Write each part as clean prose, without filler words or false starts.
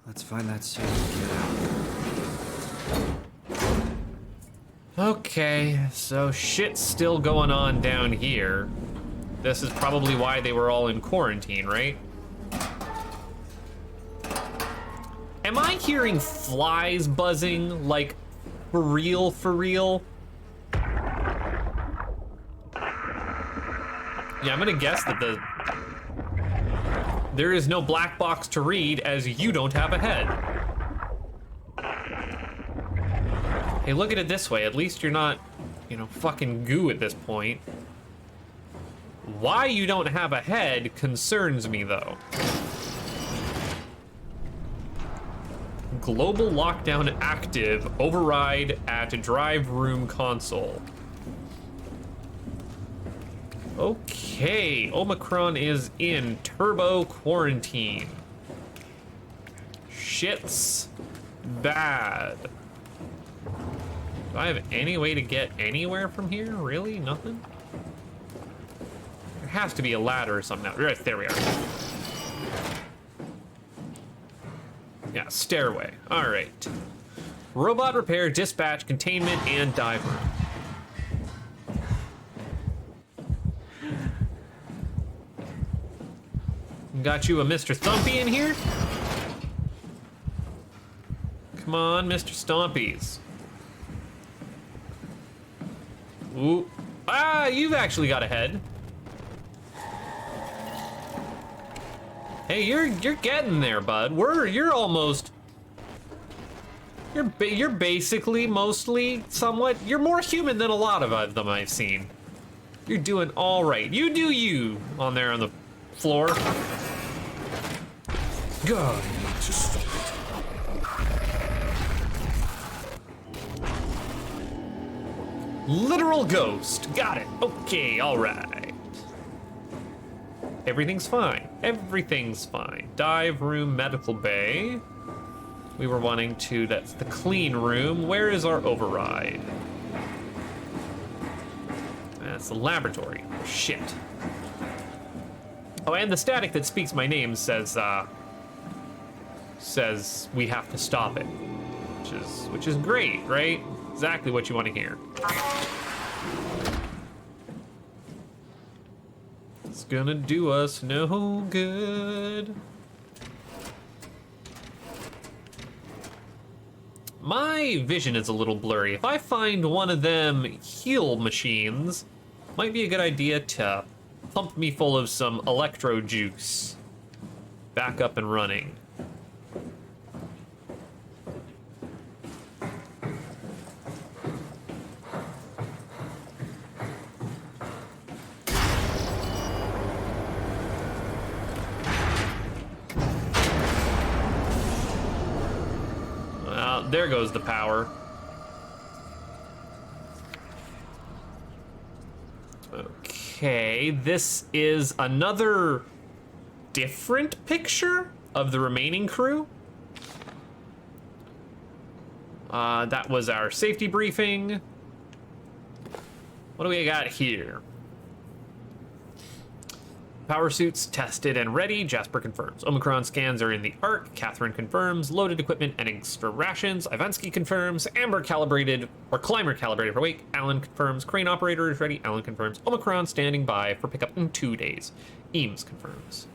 Let's find that suit and get out. Okay, so shit's still going on down here. This is probably why they were all in quarantine, right? Am I hearing flies buzzing, like, for real, for real? Yeah, I'm gonna guess that there is no black box to read as you don't have a head. Hey, look at it this way. At least you're not, you know, fucking goo at this point. Why you don't have a head concerns me, though. Global lockdown active. Override at drive room console. Okay, Omicron is in turbo quarantine. Shit's bad. Do I have any way to get anywhere from here? Really? Nothing? There has to be a ladder or something. Right, there we are. Yeah, stairway. All right. Robot repair, dispatch, containment, and dive room. Got you a Mr. Thumpy in here? Come on, Mr. Stompies. Ooh. Ah, you've actually got a head. Hey, you're getting there, bud. You're almost. You're basically, mostly, somewhat. You're more human than a lot of them I've seen. You're doing all right. You do you on there on the floor. God. Literal ghost. Got it. Okay, all right. Everything's fine. Everything's fine. Dive room, medical bay. We were wanting to, that's the clean room. Where is our override? That's the laboratory. Shit. Oh, and the static that speaks my name says we have to stop it, which is great, right? Exactly what you want to hear. It's gonna do us no good. My vision is a little blurry. If I find one of them heal machines, might be a good idea to pump me full of some electro juice. Back up and running. Well, there goes the power. Okay, this is another different picture of the remaining crew. That was our safety briefing. What do we got here? Power suits tested and ready. Jasper confirms. Omicron scans are in the ARC. Catherine confirms. Loaded equipment and extra rations. Ivansky confirms. Amber calibrated, or Climber calibrated for wake. Alan confirms. Crane operator is ready. Alan confirms. Omicron standing by for pickup in 2 days. Eames confirms.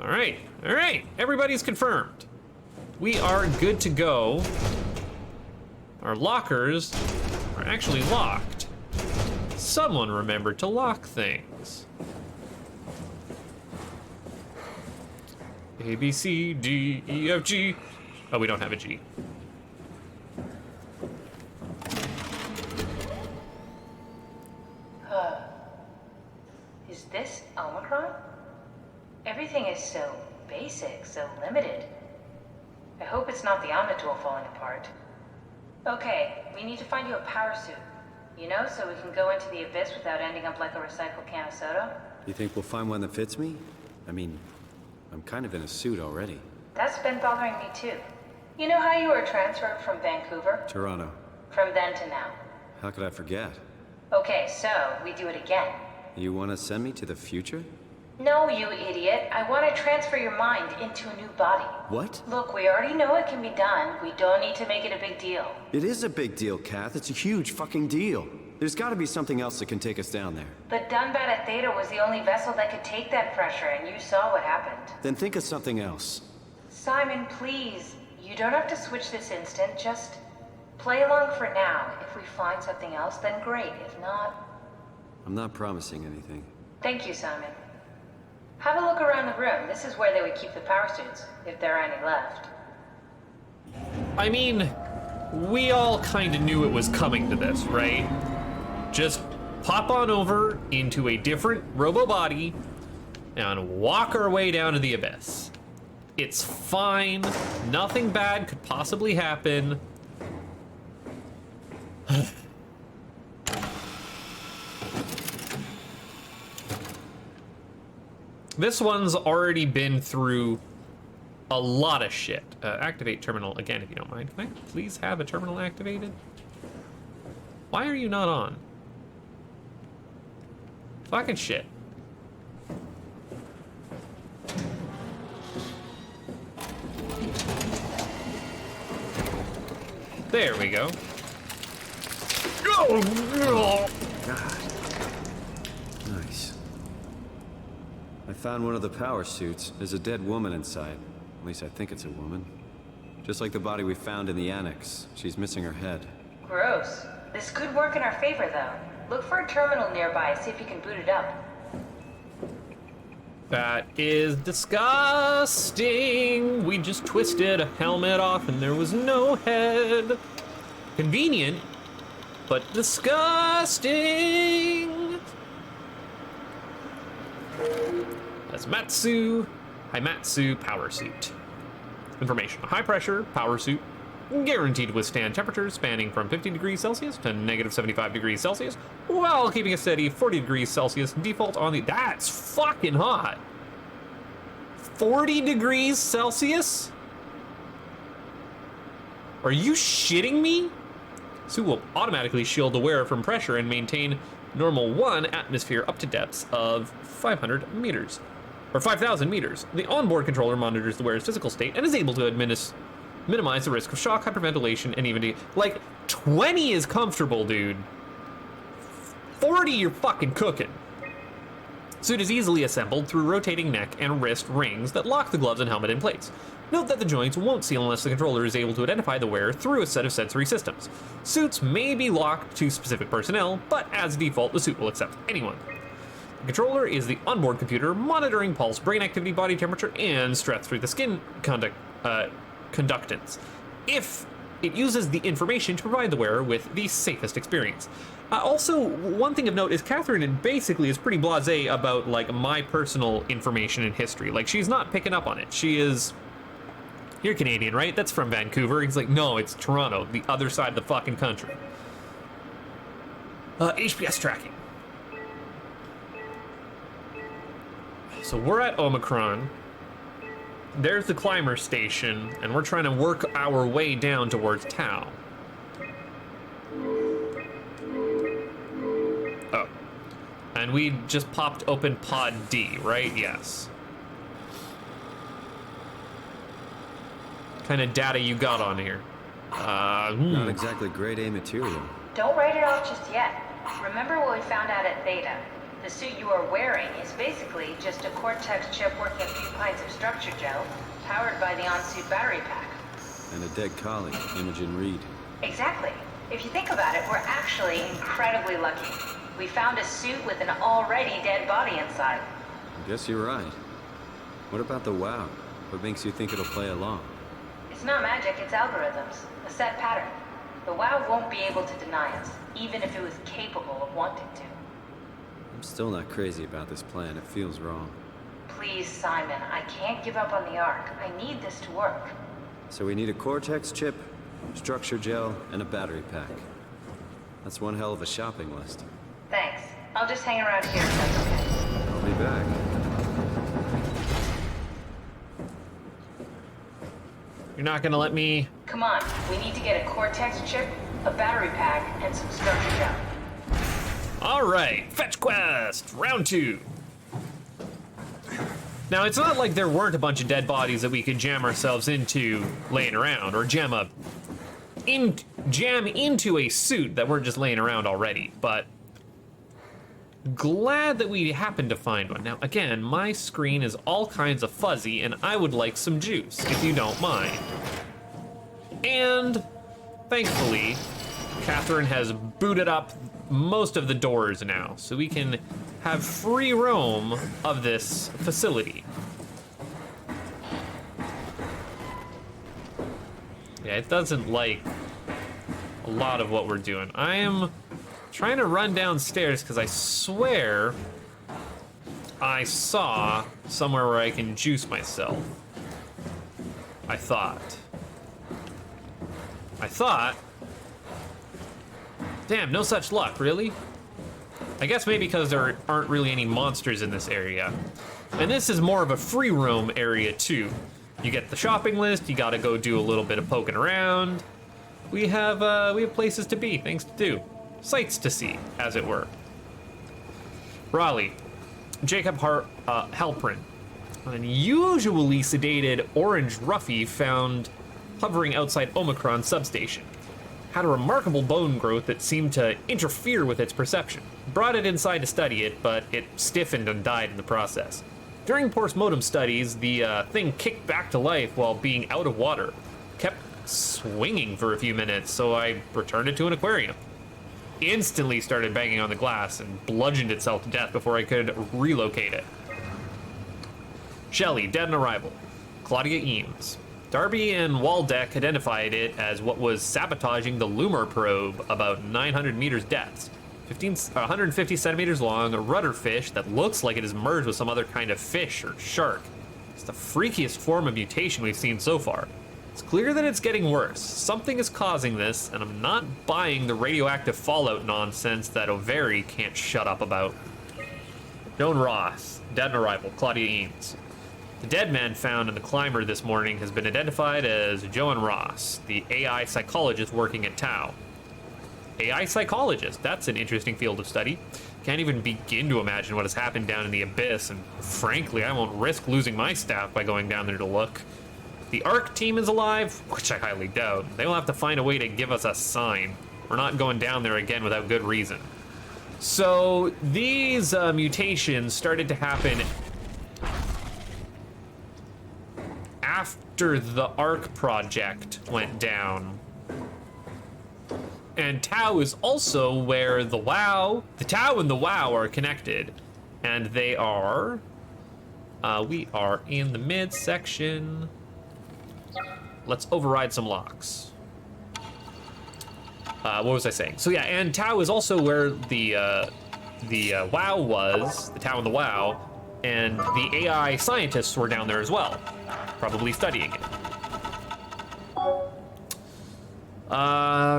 All right. Everybody's confirmed. We are good to go. Our lockers are actually locked. Someone remembered to lock things. A, B, C, D, E, F, G. Oh, we don't have a G. Is this Omicron? Everything is so basic, so limited. I hope it's not the Omnitool falling apart. Okay, we need to find you a power suit. You know, so we can go into the abyss without ending up like a recycled can of soda. You think we'll find one that fits me? I mean, I'm kind of in a suit already. That's been bothering me too. You know how you were transferred from Vancouver? Toronto. From then to now. How could I forget? Okay, so we do it again. You want to send me to the future? No, you idiot. I want to transfer your mind into a new body. What? Look, we already know it can be done. We don't need to make it a big deal. It is a big deal, Kath. It's a huge fucking deal. There's got to be something else that can take us down there. The Dunbat at Theta was the only vessel that could take that pressure, and you saw what happened. Then think of something else. Simon, please. You don't have to switch this instant. Just play along for now. If we find something else, then great. If not... I'm not promising anything. Thank you, Simon. Have a look around the room. This is where they would keep the power suits, if there are any left. I mean, we all kind of knew it was coming to this, right? Just pop on over into a different robo-body and walk our way down to the abyss. It's fine. Nothing bad could possibly happen. This one's already been through a lot of shit. Activate terminal again, if you don't mind. Can I please have a terminal activated? Why are you not on? Fucking shit. There we go. God. Nice. I found one of the power suits. There's a dead woman inside. At least I think it's a woman. Just like the body we found in the annex. She's missing her head. Gross. This could work in our favor, though. Look for a terminal nearby, see if you can boot it up. That is disgusting. We just twisted a helmet off and there was no head. Convenient, but disgusting. That's Matsu. Himatsu power suit. Information. High pressure power suit. Guaranteed to withstand temperatures spanning from 50 degrees Celsius to negative 75 degrees Celsius while keeping a steady 40 degrees Celsius default on the... That's fucking hot. 40 degrees Celsius? Are you shitting me? Suit will automatically shield the wearer from pressure and maintain normal 1 atmosphere up to depths of 500 meters. Or 5,000 meters. The onboard controller monitors the wearer's physical state and is able to minimize the risk of shock, hyperventilation, and even like 20 is comfortable, dude. 40, you're fucking cooking. Suit is easily assembled through rotating neck and wrist rings that lock the gloves and helmet in place. Note that the joints won't seal unless the controller is able to identify the wearer through a set of sensory systems. Suits may be locked to specific personnel, but as default, the suit will accept anyone. The controller is the onboard computer monitoring pulse, brain activity, body temperature, and stress through the skin conductance. If it uses the information to provide the wearer with the safest experience. Also, one thing of note is Catherine basically is pretty blasé about like my personal information and history. Like she's not picking up on it. She is, you're Canadian, right? That's from Vancouver. He's like, no, it's Toronto, the other side of the fucking country. HPS tracking. So we're at Omicron. There's the climber station, and we're trying to work our way down towards Tau. Oh. And we just popped open pod D, right? Yes. What kind of data you got on here? Not exactly grade A material. Don't write it off just yet. Remember what we found out at Theta? The suit you are wearing is basically just a Cortex chip working a few pints of structure gel, powered by the on-suit battery pack. And a dead colleague, Imogen Reed. Exactly. If you think about it, we're actually incredibly lucky. We found a suit with an already dead body inside. I guess you're right. What about the WoW? What makes you think it'll play along? It's not magic, it's algorithms. A set pattern. The WoW won't be able to deny us, even if it was capable of wanting to. I'm still not crazy about this plan. It feels wrong. Please, Simon, I can't give up on the Ark. I need this to work. So we need a Cortex chip, structure gel, and a battery pack. That's one hell of a shopping list. Thanks. I'll just hang around here if that's okay. I'll be back. You're not gonna let me... Come on, we need to get a Cortex chip, a battery pack, and some structure gel. All right, fetch quest, round 2. Now, it's not like there weren't a bunch of dead bodies that we could jam ourselves into laying around, or jam into a suit that weren't just laying around already, but glad that we happened to find one. Now, again, my screen is all kinds of fuzzy, and I would like some juice, if you don't mind. And, thankfully, Catherine has booted up most of the doors now, so we can have free roam of this facility. Yeah, it doesn't like a lot of what we're doing. I am trying to run downstairs because I swear I saw somewhere where I can juice myself. I thought. Damn, no such luck, really? I guess maybe because there aren't really any monsters in this area. And this is more of a free roam area too. You get the shopping list, you gotta go do a little bit of poking around. We have places to be, things to do. Sights to see, as it were. Raleigh. Jacob Halprin. An unusually sedated orange roughy found hovering outside Omicron substation. Had a remarkable bone growth that seemed to interfere with its perception. Brought it inside to study it, but it stiffened and died in the process. During postmortem studies, the thing kicked back to life while being out of water. Kept swinging for a few minutes, so I returned it to an aquarium. Instantly started banging on the glass and bludgeoned itself to death before I could relocate it. Shelley, dead on arrival. Claudia Eames. Darby and Waldeck identified it as what was sabotaging the Lumar probe about 900 meters depth. 150 centimeters long, a rudder fish that looks like it is merged with some other kind of fish or shark. It's the freakiest form of mutation we've seen so far. It's clear that it's getting worse. Something is causing this, and I'm not buying the radioactive fallout nonsense that O'Very can't shut up about. Joan Ross, dead on arrival. Claudia Eames. The dead man found in the climber this morning has been identified as Joan Ross, the AI psychologist working at Tau. AI psychologist, that's an interesting field of study. Can't even begin to imagine what has happened down in the abyss, and frankly, I won't risk losing my staff by going down there to look. The ARC team is alive, which I highly doubt. They will have to find a way to give us a sign. We're not going down there again without good reason. So these mutations started to happen after the ARC project went down. And Tau is also where the Tau and the WoW are connected. And they are, we are in the midsection. Let's override some locks. What was I saying? So yeah, and Tau is also where the WoW was, the Tau and the WoW, and the AI scientists were down there as well, probably studying it.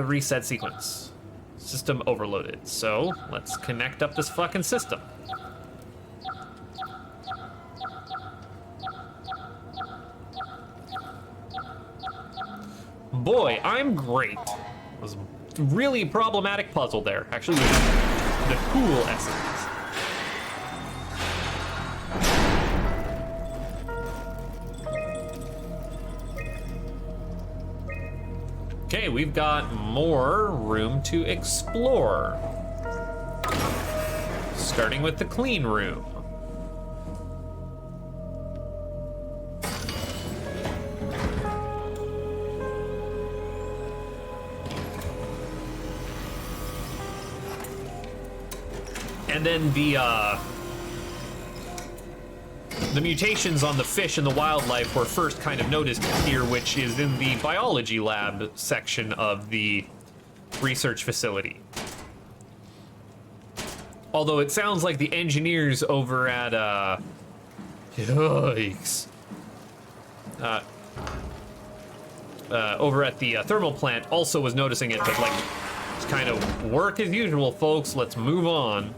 Reset sequence. System overloaded. So let's connect up this fucking system. Boy, I'm great. It was a really problematic puzzle there. Actually, the cool essence. Okay, we've got more room to explore. Starting with the clean room. And then the mutations on the fish and the wildlife were first kind of noticed here, which is in the biology lab section of the research facility. Although it sounds like the engineers over at, yikes. Over at the thermal plant also was noticing it, but like, it's kind of work as usual, folks. Let's move on.